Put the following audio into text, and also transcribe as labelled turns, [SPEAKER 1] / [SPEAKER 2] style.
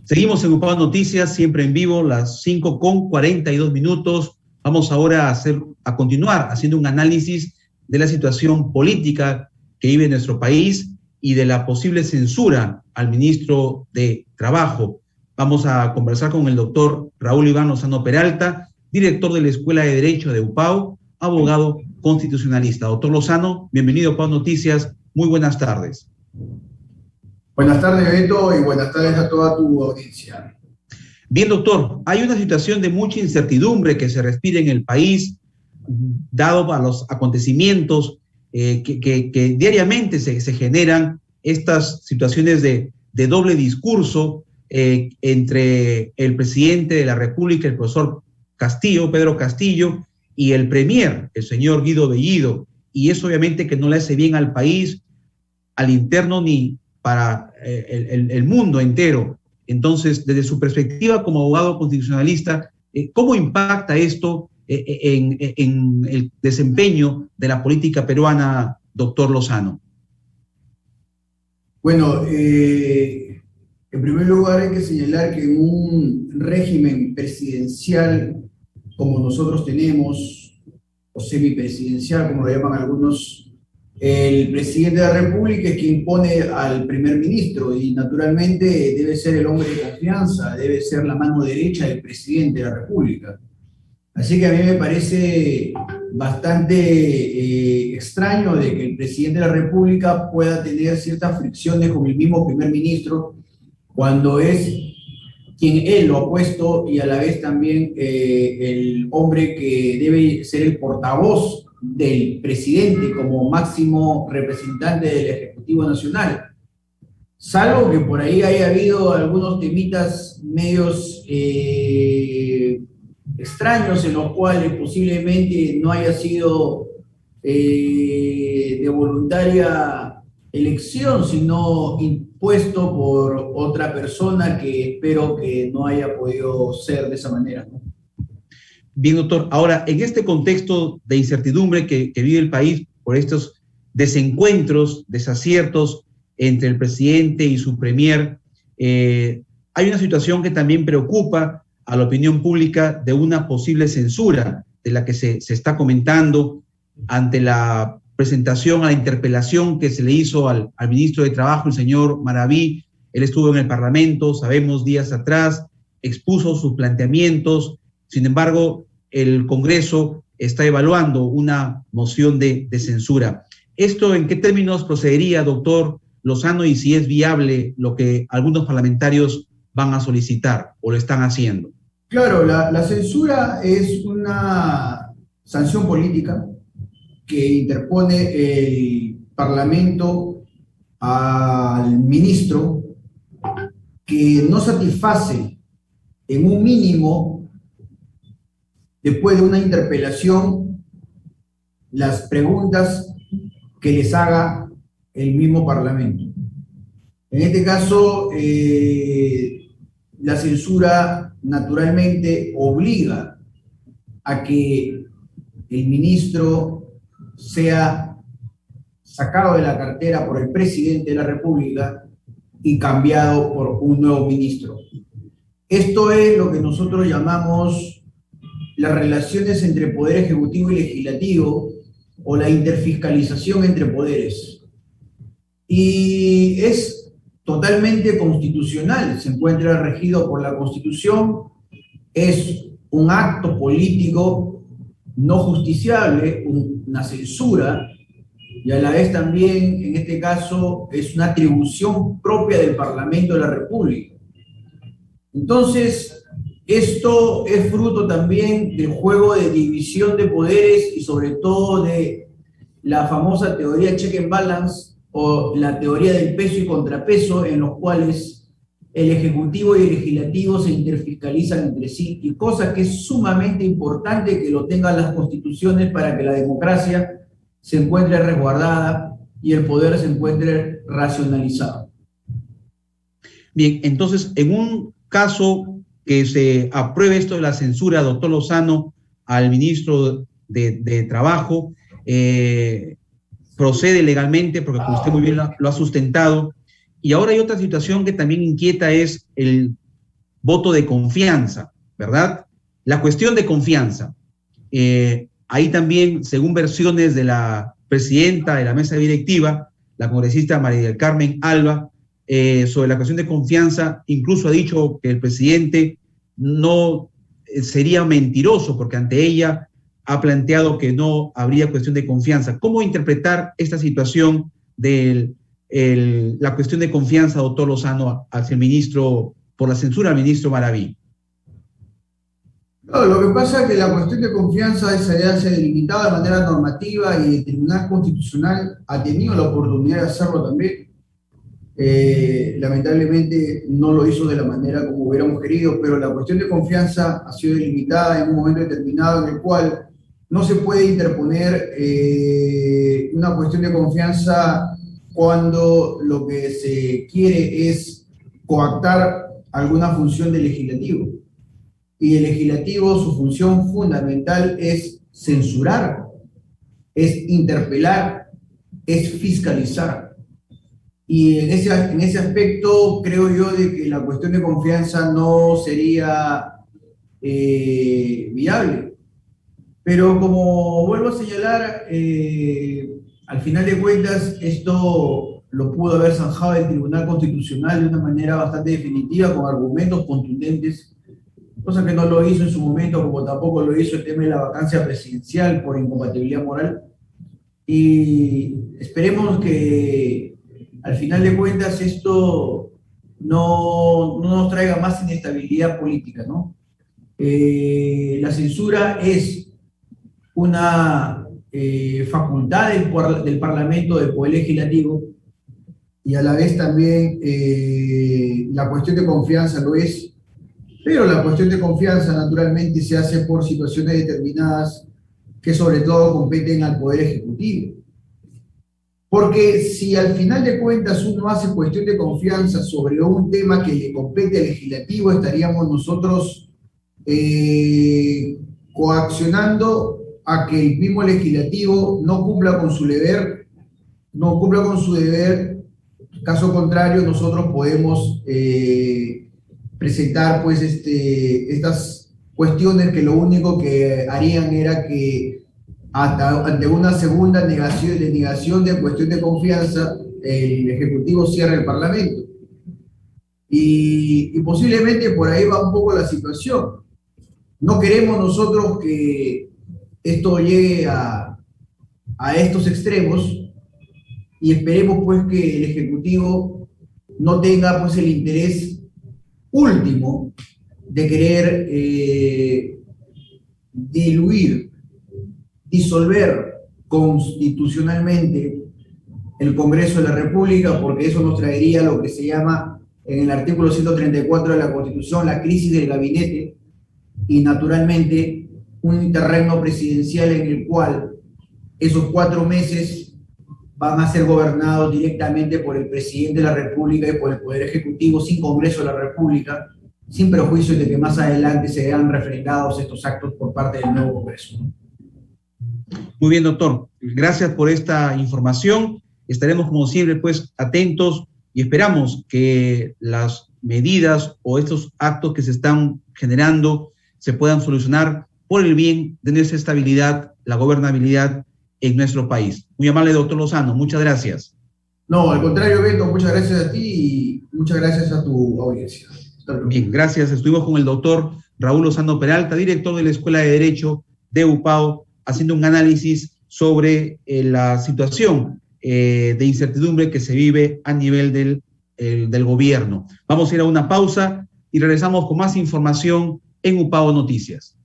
[SPEAKER 1] Seguimos en UPAO Noticias, siempre en vivo, las 5:42. Vamos ahora a continuar haciendo un análisis de la situación política que vive nuestro país y de la posible censura al ministro de Trabajo. Vamos a conversar con el doctor Raúl Iván Lozano Peralta, director de la Escuela de Derecho de UPAO, abogado constitucionalista. Doctor Lozano, bienvenido a UPAO Noticias. Muy buenas tardes.
[SPEAKER 2] Buenas tardes, Beto, y buenas tardes a toda tu audiencia.
[SPEAKER 1] Bien, doctor, hay una situación de mucha incertidumbre que se respira en el país, dado a los acontecimientos que diariamente se generan estas situaciones de doble discurso entre el presidente de la República, el profesor Castillo, Pedro Castillo, y el premier, el señor Guido Bellido, y eso obviamente que no le hace bien al país, al interno ni para el mundo entero. Entonces, desde su perspectiva como abogado constitucionalista, ¿cómo impacta esto en el desempeño de la política peruana, doctor Lozano?
[SPEAKER 2] Bueno, en primer lugar hay que señalar que en un régimen presidencial como nosotros tenemos, o semipresidencial, como lo llaman algunos, el presidente de la República es quien pone al primer ministro y naturalmente debe ser el hombre de confianza, debe ser la mano derecha del presidente de la República. Así que a mí me parece bastante extraño de que el presidente de la República pueda tener ciertas fricciones con el mismo primer ministro cuando es quien él lo ha puesto y a la vez también el hombre que debe ser el portavoz del presidente como máximo representante del Ejecutivo Nacional. Salvo que por ahí haya habido algunos temitas medios extraños en los cuales posiblemente no haya sido de voluntaria elección, sino impuesto por otra persona que espero que no haya podido ser de esa manera, ¿no?
[SPEAKER 1] Bien, doctor. Ahora, en este contexto de incertidumbre que vive el país por estos desencuentros, desaciertos entre el presidente y su premier, hay una situación que también preocupa a la opinión pública de una posible censura de la que se está comentando ante la presentación, a la interpelación que se le hizo al ministro de Trabajo, el señor Maraví. Él estuvo en el Parlamento, sabemos, días atrás, expuso sus planteamientos. Sin embargo, el Congreso está evaluando una moción de censura. ¿Esto en qué términos procedería, doctor Lozano, y si es viable lo que algunos parlamentarios van a solicitar o lo están haciendo?
[SPEAKER 2] Claro, la censura es una sanción política que interpone el Parlamento al ministro que no satisface en un mínimo, después de una interpelación, las preguntas que les haga el mismo Parlamento. En este caso, la censura naturalmente obliga a que el ministro sea sacado de la cartera por el presidente de la República y cambiado por un nuevo ministro. Esto es lo que nosotros llamamos las relaciones entre poder ejecutivo y legislativo o la interfiscalización entre poderes. Y es totalmente constitucional, se encuentra regido por la Constitución, es un acto político no justiciable, una censura, y a la vez también, en este caso, es una atribución propia del Parlamento de la República. Entonces, esto es fruto también del juego de división de poderes y sobre todo de la famosa teoría check and balance o la teoría del peso y contrapeso, en los cuales el Ejecutivo y el Legislativo se interfiscalizan entre sí, y cosa que es sumamente importante que lo tengan las constituciones para que la democracia se encuentre resguardada y el poder se encuentre racionalizado.
[SPEAKER 1] Bien, entonces, en un caso que se apruebe esto de la censura, doctor Lozano, al ministro de Trabajo, procede legalmente, porque usted muy bien lo ha sustentado. Y ahora hay otra situación que también inquieta, es el voto de confianza, ¿verdad? La cuestión de confianza. Ahí también, según versiones de la presidenta de la mesa directiva, la congresista María del Carmen Alba, sobre la cuestión de confianza, incluso ha dicho que el presidente no sería mentiroso porque ante ella ha planteado que no habría cuestión de confianza. ¿Cómo interpretar esta situación de la cuestión de confianza, doctor Lozano, hacia el ministro, por la censura al ministro Maraví?
[SPEAKER 2] No, lo que pasa es que la cuestión de confianza esa ya se ha delimitado de manera normativa y el Tribunal Constitucional ha tenido la oportunidad de hacerlo también. Lamentablemente no lo hizo de la manera como hubiéramos querido, pero la cuestión de confianza ha sido delimitada en un momento determinado en el cual no se puede interponer una cuestión de confianza cuando lo que se quiere es coactar alguna función del legislativo. Y el legislativo, su función fundamental es censurar, es interpelar, es fiscalizar. Y en ese aspecto creo yo de que la cuestión de confianza no sería viable. Pero como vuelvo a señalar, al final de cuentas esto lo pudo haber zanjado el Tribunal Constitucional de una manera bastante definitiva, con argumentos contundentes, cosa que no lo hizo en su momento, como tampoco lo hizo el tema de la vacancia presidencial por incompatibilidad moral. Y esperemos que al final de cuentas esto no nos traiga más inestabilidad política, ¿no? La censura es una facultad del Parlamento, del Poder Legislativo, y a la vez también la cuestión de confianza lo es, pero la cuestión de confianza naturalmente se hace por situaciones determinadas que sobre todo competen al Poder Ejecutivo. Porque si al final de cuentas uno hace cuestión de confianza sobre un tema que le compete al Legislativo, estaríamos nosotros coaccionando a que el mismo Legislativo no cumpla con su deber, caso contrario nosotros podemos presentar pues estas cuestiones que lo único que harían era que ante una segunda denegación de cuestión de confianza, el Ejecutivo cierra el Parlamento. Y posiblemente por ahí va un poco la situación. No queremos nosotros que esto llegue a estos extremos y esperemos pues que el Ejecutivo no tenga pues el interés último de querer disolver constitucionalmente el Congreso de la República, porque eso nos traería lo que se llama en el artículo 134 de la Constitución la crisis del gabinete, y naturalmente un terreno presidencial en el cual esos 4 meses van a ser gobernados directamente por el presidente de la República y por el Poder Ejecutivo, sin Congreso de la República, sin perjuicio de que más adelante se vean refrendados estos actos por parte del nuevo Congreso.
[SPEAKER 1] Muy bien, doctor. Gracias por esta información. Estaremos, como siempre, pues, atentos y esperamos que las medidas o estos actos que se están generando se puedan solucionar por el bien de nuestra estabilidad, la gobernabilidad en nuestro país. Muy amable, doctor Lozano. Muchas gracias.
[SPEAKER 2] No, al contrario, Beto, muchas gracias a ti y muchas gracias a tu audiencia.
[SPEAKER 1] Bien, gracias. Estuvimos con el doctor Raúl Lozano Peralta, director de la Escuela de Derecho de UPAO, haciendo un análisis sobre la situación de incertidumbre que se vive a nivel del gobierno. Vamos a ir a una pausa y regresamos con más información en UPAO Noticias.